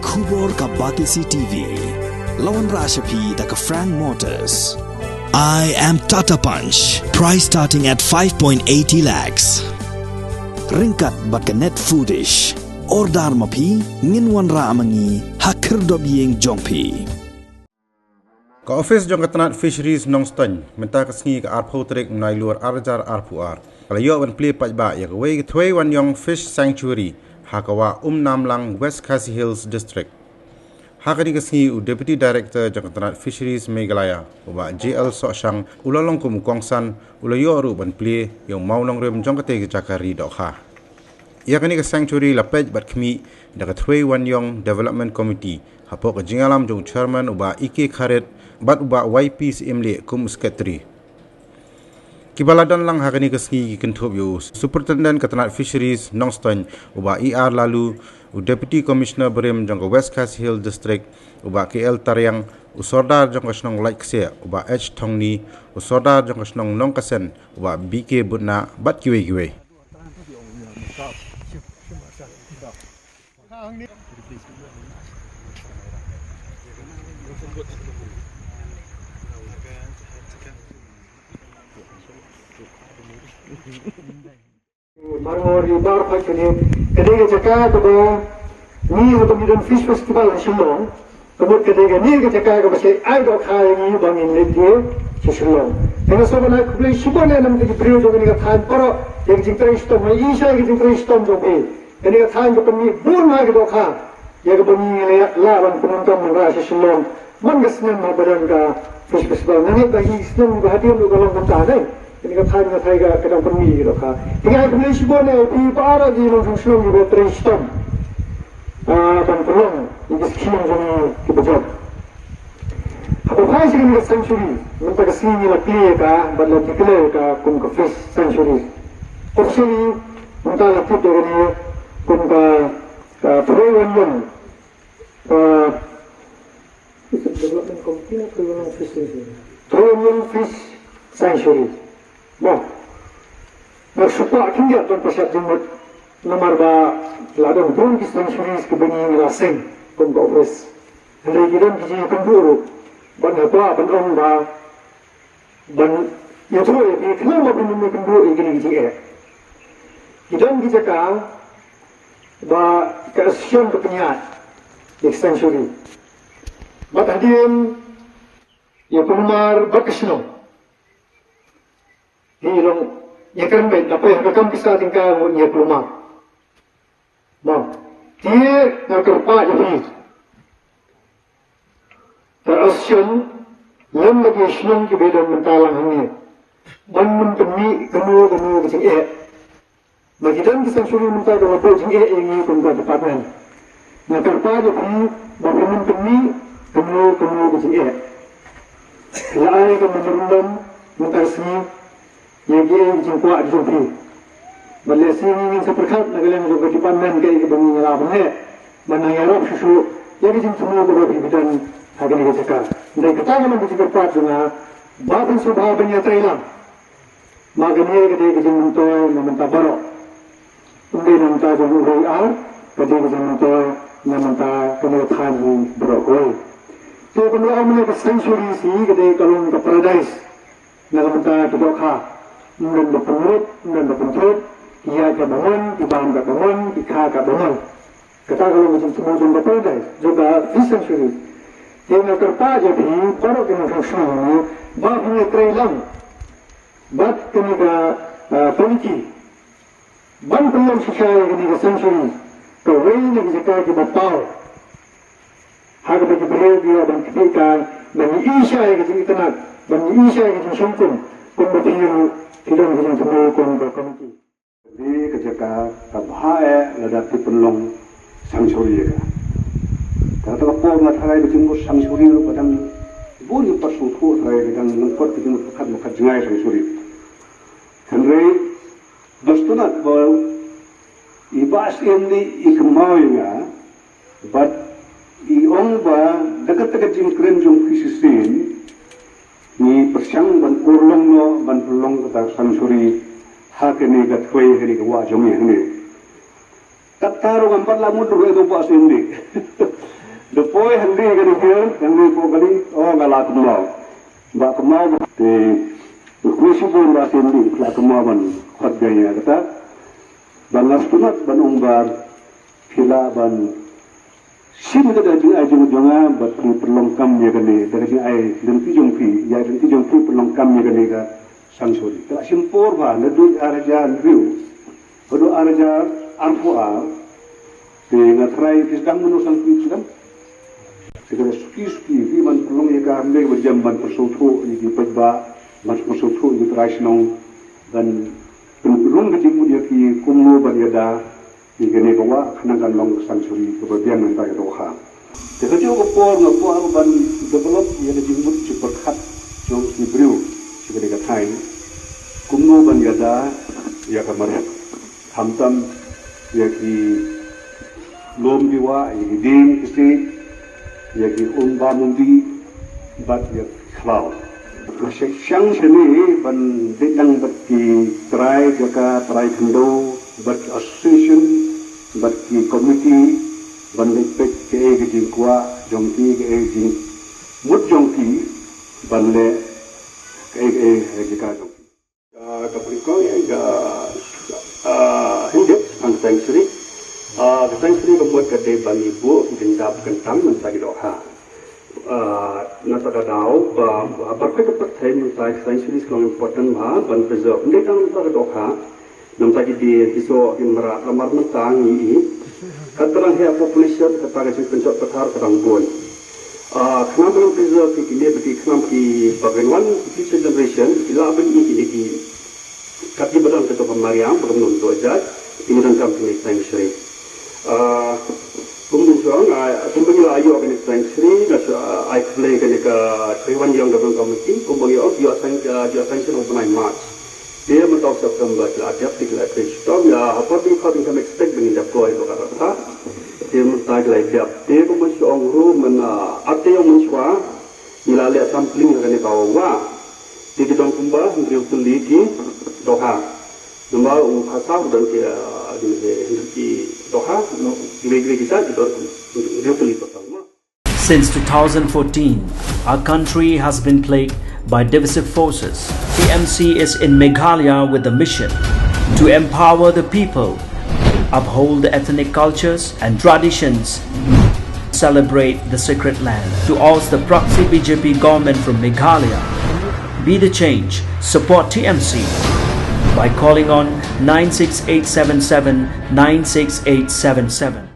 Kubor ka Batisi TV. Lawan Rashapi da ka Frank Motors. I am Tata Punch. Price starting at 5.80 lakhs. Ringkat bat ka net foodish. Ordar mapi nginwan ra amangi hakir dob yeng jongpi. Ka office jong Tnad Fisheries Nongston menta ka sngi ka arpo trek nai luar arjar arpuar. Kala yo wan Plie pajba ya ka Thwei Waniong Fish Sanctuary hakawa Umnamlang Wkhd Hills District. Hakani ka sngi u Deputy Director jong Tnad Fisheries Meghalaya uba JL Soshang ulalong kum kongsan ulayo ru ban Plie yung maunong rem jong ka te jakari dokha. Ia kani ka sanctuary lapej bat khmi da ka Thwei Waniong Development Committee hapo ka jingalam jong chairman uba Wkhd bat uba YP imle kum Wkhd. Kibaladan lang hakani ka sngi kinthop yo Superintendent ka Tnad Fisheries Nongston uba ER lalu u Deputy Commissioner Berem jong ka Wkhd Hill District uba KL Taryang usordar jong ka snong laikse uba H Thongni usordar jong ka snong Nongkasen uba BK Butna bat kiwe Marmor bar pakini kedai jaka ke ni untuk midon fish festival di Shillong kemudian kedai ni ke jaka ke basi ai dok khai ni bangin ni dia di Shillong dengan sebab nak beli sibonnya nam di periode jogi ni khan paro yang jingtrai stom mai isha yang jingtrai stom jogi ini khan ke pemi bun ma ke dok kha ya ke pemi la ban penonton mengra di Shillong mangasnya ma badan ka fish festival ni ka isnem hadir lu galong mentah ini kan hanya saya kadang permi gitu kan. Tinggal kemudian sibonnya di para di nongkrong di baterai stom, dan pelong di sekian zona kebejat. Apa hal sih ini sanctuary? Mereka kesini lah Plie kah, badlah dikler kah, kum ke fish sanctuary. Persini mereka laput dari ni kum ke Thwei Waniong, development company Thwei Waniong fish sanctuary. Thwei Waniong fish sanctuary. Bah, bersupak hingga tuan pasal jumut nomor ba ladang pun kisah suris kebening raseng pun office. Hari kita kisah kemburu, ban apa ban orang ba ban ya tu ya kenapa ban ini kemburu ini kisah. Kita kisah kah ba keasian kepenyat extension. Bat hadian ya pemar berkesenang. Hilong ya kan baik apa yang akan bisa tinggal punya pelumah. Mau dia nak kerpa jadi terasyon yang lagi senang kebedaran mentalang ini dan mentemi kenu kecing bagi dan kita suruh mental kalau kecing ini pun department nak kerpa jadi bagi mentemi kenu kecing lain kemenurundan mental seni yang dia jumpa di Jumpi. Malaysia ini seperkat negara juga di Pandan ke bumi nyalam ni. Mana yang susu yang jumpa semua beberapa bidang hari ini sekarang. Dan kita yang berjumpa pada dengan bahan subah banyak Thailand. Makanya kita jumpa namanta baru. Kemudian namanta jumpa UR, kemudian jumpa namanta kemudian baru. So kemudian mereka sanctuary sih kita kalau ke paradise namanta Tudokha. Mungkin berpengut, mungkin berpencut, ia ke bangun, ibang ke bangun, ika ke bangun. Kata kalau macam semua jumpa paradise, juga fish sanctuary. Dia nak kerpa jadi, baru kena fungsi ini, bah punya kerailang, bat kena ke peniki, ban penyam sisai kena ke sanctuary, kawai nak jika ke batau. Harga bagi beliau dia dan kepikan, dan isya yang kita nak, dan isya yang kita sungkung, pun bertiru. Tidak bisa semua komiti. Di ketika tabhae ladati penlong sangsuri ka. Kata apa matharai bijung sangsuri lu padang buni pasutu thai kadang nangkot bijung makat jengai sangsuri. Henry dostunat bol ibas ini ikmaunya but iong ba dekat jing kren jong fisisin ni persiang ban urlong no ban urlong kata sangsuri hakini gat Thwei heri wa jom ni. Kataru gambar lamu tu itu pas ini. Thwei handi gani here, handi po gani, gala kumau. Ba kumau te kuisi pun ba sendi, la kumau ban Wkhd ya kata. Ban nastunat ban umbar, pila ban sim kada jing ai jing jonga bat perlongkam ya gani, dari jing ai denti jongpi, ya denti jongpi perlongkam ya gani ka sangsuri. Ta simpor ba nadu araja review. Kodo araja arfuar te ngatrai kisdang menusang kisdang. Segala suki-suki, vi man pelong ya ka ambil berjam ban persautu di pajba, ban persautu di tradisional dan pelong ke jimu dia ki kumno ban yada di gene kawa kanakan long sangsuri kebagian nanti roha. Jadi jo kopor ngapo ban develop ya de jimu cepat khat jong ki brew segala katai kumno ban yada ya kamar hamtam ya ki lom diwa ya ki ding kisi yaki umba mundi bat yak klau. Masih siang sini ban ditang bat ki try jaka try kendo bat association bat ki committee ban lepek ke gejing kwa jongki ke gejing mut jongki ban le ke jika jongki. Kapriko ya hidup ang sanctuary. Sanctuary membuat kedai ban ibu dendap kentang mentagi doha. Nasa kadau berkait pertai mentagi sanctuary sekarang important ban preserve. Ini kan mentagi doha, mentagi di tiso imra kamar mentang ini. Katerang hea population katakan sih pencot petar terang gon. Kenapa yang preserve ini bagi kenapa di bagian future generation bila abang ini di kaki badan ketua pemariam bermenun dojat ini dan company sanctuary. Kumbang ayo organik sanctuary das I play kenika Waniong Government Committee kumbang dia sanctuary open March dia mentau September ada declaration tom ya apa di kau bisa expect dengan deploy lokal dia mentai dia kumbang siang room ate yang mencua bila lihat sampling kenika wa di dalam kumbang dia teliti doha nombor pasal dan dia Since 2014, our country has been plagued by divisive forces. TMC is in Meghalaya with a mission to empower the people, uphold the ethnic cultures and traditions, celebrate the sacred land. To oust the proxy BJP government from Meghalaya, be the change, support TMC by calling on 96877 96877.